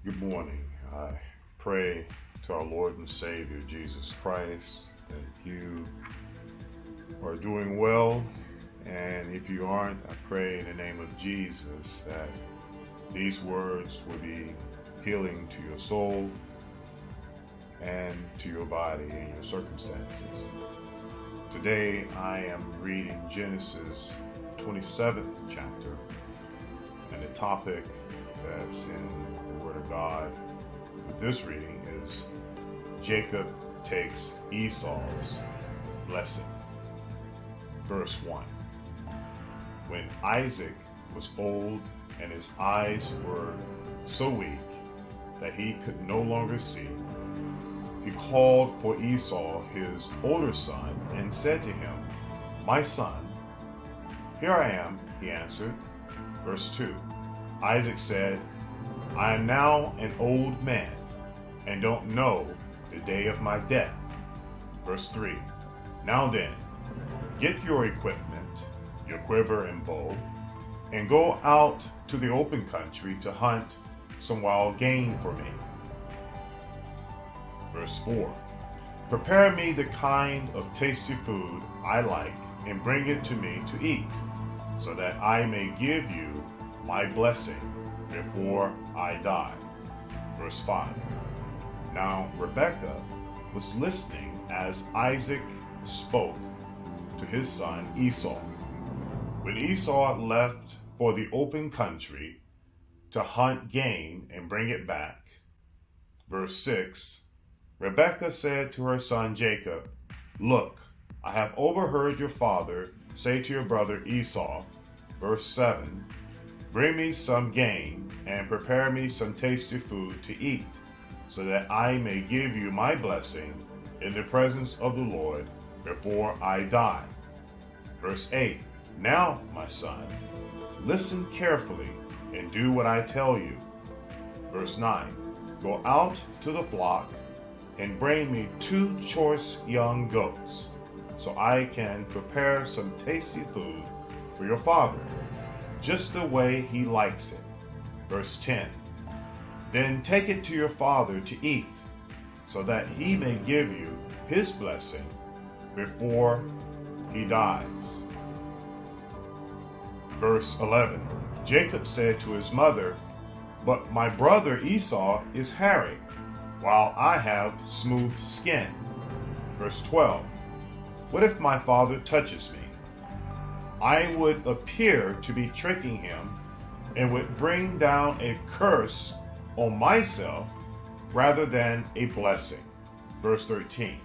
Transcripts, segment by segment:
Good morning. I pray to our Lord and Savior Jesus Christ that you are doing well. And if you aren't, I pray in the name of Jesus that these words will be healing to your soul and to your body and your circumstances. Today I am reading Genesis 27th chapter, and the topic that's in the Word of God with this reading is Jacob takes Esau's blessing. Verse 1. When Isaac was old and his eyes were so weak that he could no longer see, he called for Esau, his older son, and said to him, "My son." "Here I am," he answered. Verse 2. Isaac said, "I am now an old man and don't know the day of my death." Verse 3. "Now then, get your equipment, your quiver and bow, and go out to the open country to hunt some wild game for me." Verse 4. "Prepare me the kind of tasty food I like and bring it to me to eat, so that I may give you my blessing before I die." Verse 5. Now Rebekah was listening as Isaac spoke to his son Esau. When Esau left for the open country to hunt game and bring it back, verse 6, Rebekah said to her son Jacob, "Look, I have overheard your father say to your brother Esau," verse 7, "Bring me some game and prepare me some tasty food to eat, so that I may give you my blessing in the presence of the Lord before I die." Verse 8, "Now, my son, listen carefully and do what I tell you." Verse 9, "Go out to the flock and bring me 2 choice young goats, so I can prepare some tasty food for your father, just the way he likes it." Verse 10, "Then take it to your father to eat, so that he may give you his blessing before he dies." Verse 11, Jacob said to his mother, "But my brother Esau is hairy, while I have smooth skin." Verse 12, "What if my father touches me? I would appear to be tricking him and would bring down a curse on myself rather than a blessing." Verse 13,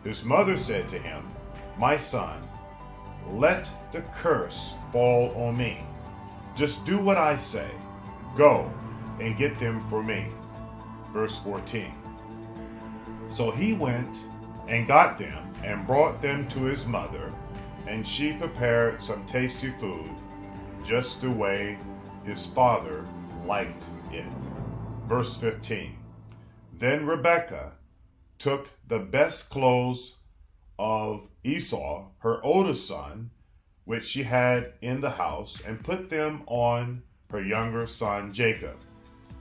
his mother said to him, "My son, let the curse fall on me. Just do what I say. Go and get them for me." Verse 14, so he went and got them and brought them to his mother, and she prepared some tasty food, just the way his father liked it. Verse 15, then Rebekah took the best clothes of Esau, her oldest son, which she had in the house, and put them on her younger son Jacob.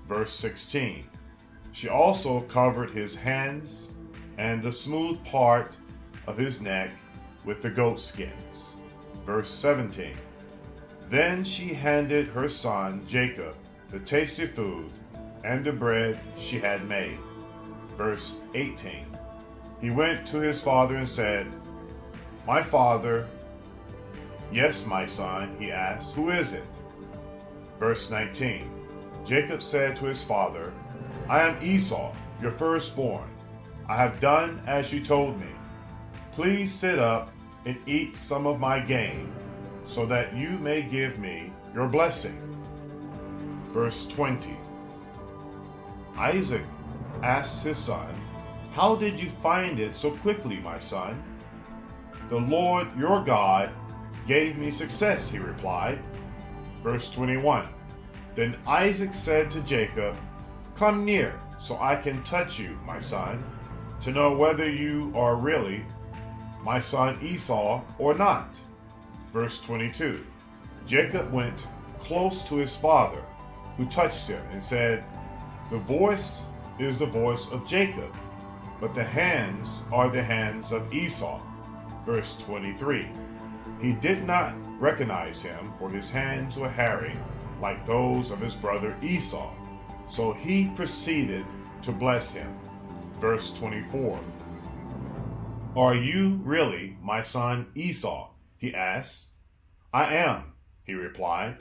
Verse 16, she also covered his hands and the smooth part of his neck with the goat skins. Verse 17, then she handed her son Jacob the tasty food and the bread she had made. Verse 18, he went to his father and said, "My father." "Yes, my son," he asked, "who is it?" Verse 19, Jacob said to his father, "I am Esau, your firstborn. I have done as you told me. Please sit up and eat some of my game, so that you may give me your blessing." Verse 20, Isaac asked his son, "How did you find it so quickly, my son?" "The Lord your God gave me success," he replied. Verse 21, then Isaac said to Jacob, "Come near, so I can touch you, my son, to know whether you are really my son Esau or not." Verse 22, Jacob went close to his father, who touched him and said, The voice is the voice of Jacob, but the hands are the hands of Esau. Verse 23. He did not recognize him, for his hands were hairy, like those of his brother Esau. So he proceeded to bless him. Verse 24. Are you really my son Esau? He asked. I am, he replied.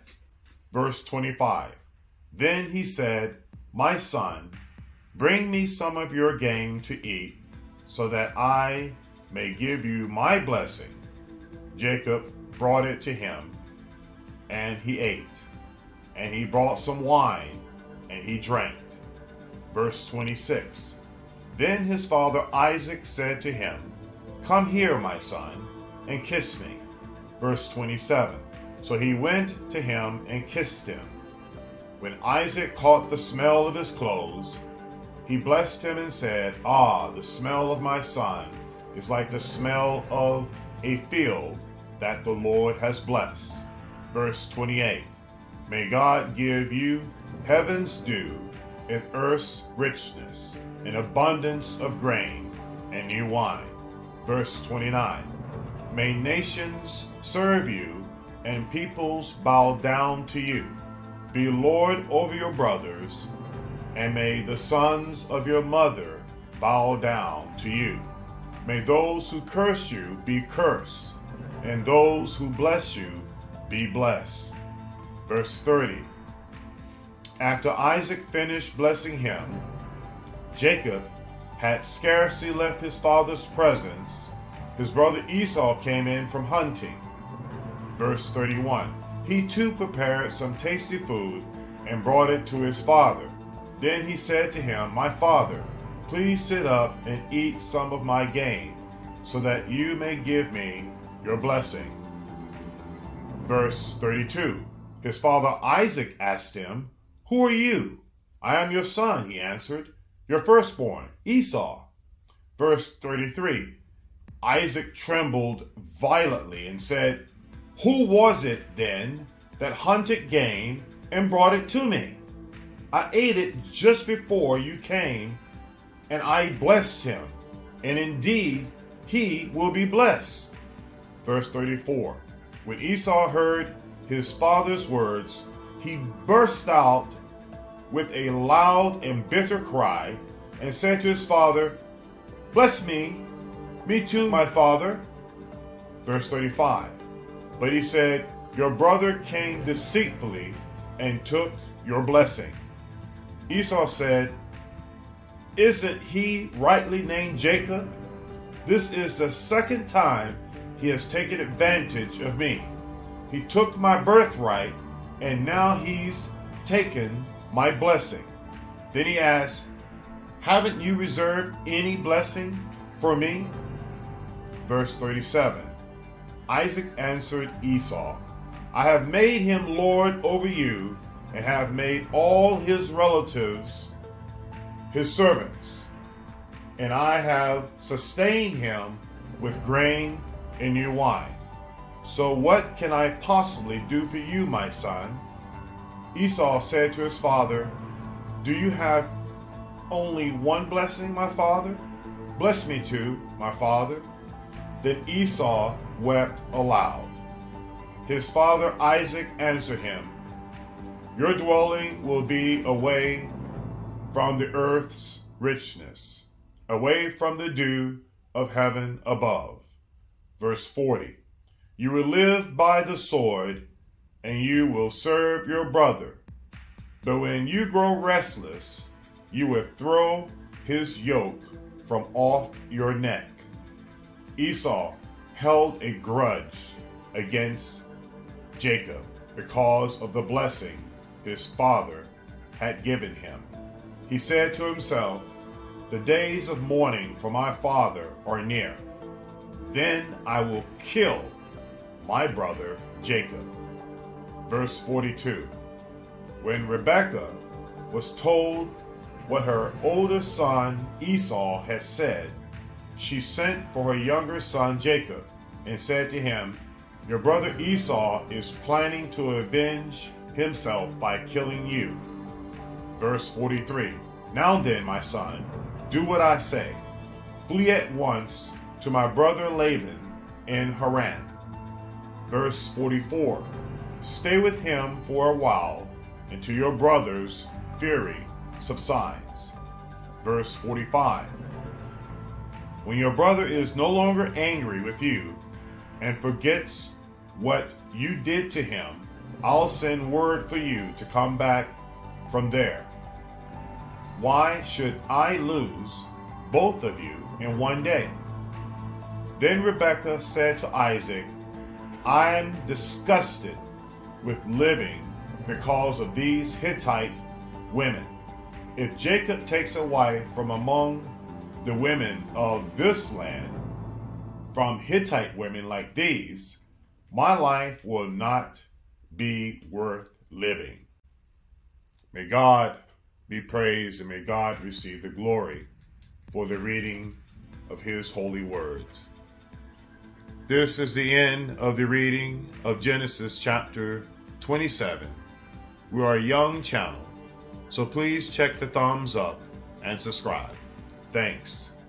Verse 25. Then he said, my son, bring me some of your game to eat, so that I may give you my blessing. Jacob brought it to him, and he ate. And he brought some wine, and he drank. Verse 26. Then his father Isaac said to him, come here, my son, and kiss me. Verse 27. So he went to him and kissed him. When Isaac caught the smell of his clothes, he blessed him and said, ah, the smell of my son is like the smell of a field that the Lord has blessed. Verse 28. May God give you heaven's dew and earth's richness, an abundance of grain and new wine. Verse 29. May nations serve you and peoples bow down to you. Be Lord over your brothers, and may the sons of your mother bow down to you. May those who curse you be cursed, and those who bless you be blessed. Verse 30. After Isaac finished blessing him, Jacob had scarcely left his father's presence. His brother Esau came in from hunting. Verse 31. He too prepared some tasty food and brought it to his father. Then he said to him, my father, please sit up and eat some of my game, so that you may give me your blessing. Verse 32. His father Isaac asked him, who are you? I am your son, he answered, your firstborn, Esau. Verse 33. Isaac trembled violently and said, who was it then that hunted game and brought it to me? I ate it just before you came, and I blessed him, and indeed he will be blessed. Verse 34. When Esau heard his father's words, he burst out with a loud and bitter cry and said to his father, bless me, me too, my father. Verse 35. But he said, your brother came deceitfully and took your blessing. Esau said, isn't he rightly named Jacob? This is the second time he has taken advantage of me. He took my birthright, and now he's taken my blessing. Then he asked, haven't you reserved any blessing for me? Verse 37. Isaac answered Esau, I have made him lord over you, and have made all his relatives his servants, and I have sustained him with grain and new wine. So what can I possibly do for you, my son? Esau said to his father, do you have only one blessing, my father? Bless me too, my father. Then Esau wept aloud. His father Isaac answered him, your dwelling will be away from the earth's richness, away from the dew of heaven above. Verse 40. You will live by the sword, and you will serve your brother. But when you grow restless, you will throw his yoke from off your neck. Esau held a grudge against Jacob because of the blessing his father had given him. He said to himself, the days of mourning for my father are near. Then I will kill my brother Jacob. Verse 42. When Rebekah was told what her older son Esau had said, she sent for her younger son Jacob and said to him, your brother Esau is planning to avenge himself by killing you. Verse 43. Now then, my son, do what I say. Flee at once to my brother Laban in Haran. Verse 44. Stay with him for a while until your brother's fury subsides. Verse 45. When your brother is no longer angry with you and forgets what you did to him, I'll send word for you to come back from there. Why should I lose both of you in one day? Then Rebekah said to Isaac, I'm disgusted with living because of these Hittite women. If Jacob takes a wife from among the women of this land, from Hittite women like these, my life will not be worth living. May God be praised and may God receive the glory for the reading of his holy words. This is the end of the reading of Genesis chapter 27. We are a young channel, so please check the thumbs up and subscribe. Thanks.